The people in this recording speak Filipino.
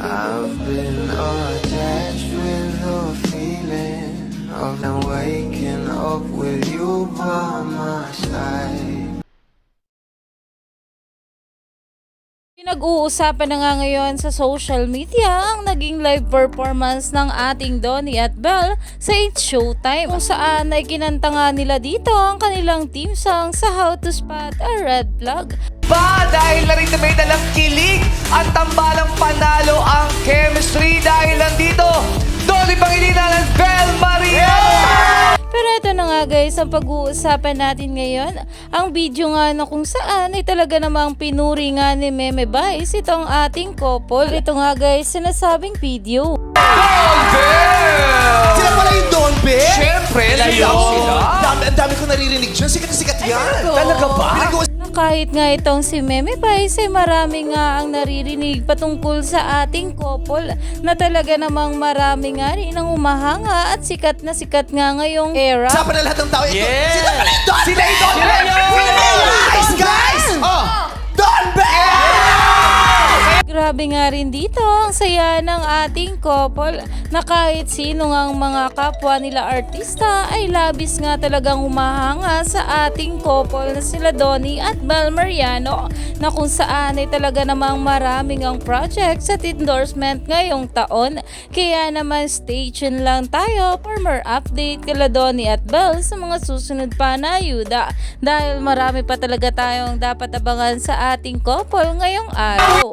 I've been attached with the feeling of now waking up with you by my side. Pinag-uusapan na nga ngayon sa social media ang naging live performance ng ating Donnie at Belle sa It's Showtime, kung saan ay kinanta nga nila dito ang kanilang theme song sa How to Spot a Red Flag. Dahil na rin na may dalang kilig at tambalang panalo ang chemistry dahil nandito Donnie Pangilinan at Belle Mariano! Pero ito na nga guys, ang pag-uusapan natin ngayon, ang video nga na kung saan ay talaga namang pinuri nga ni Meme Vice itong ating couple. Ito nga guys, sinasabing video. Sila pala yung Don Bear? Siyempre, layo sila. Ang dami ko naririnig dyan. Sikat na sikat yan. Talaga ba? Kahit nga itong si Meme Vice ay marami nga ang naririnig patungkol sa ating couple na talaga namang marami nga rin ang umahanga at sikat nga ngayong era. Sapa na lahat ng tao. Yes! Sila pala yung Don Sila Bear! yung Don Bear! Guys, guys! Oh! Don Bear! Grabe nga rin dito ang saya ng ating couple na kahit sino ngang mga kapwa nila artista ay labis nga talagang humahanga sa ating couple na sila Donnie at Belle Mariano, na kung saan ay talaga namang maraming ang projects at endorsement ngayong taon. Kaya naman stay tuned lang tayo for more update kala Donnie at Belle sa mga susunod pa na ayuda, dahil marami pa talaga tayong dapat abangan sa ating couple ngayong araw.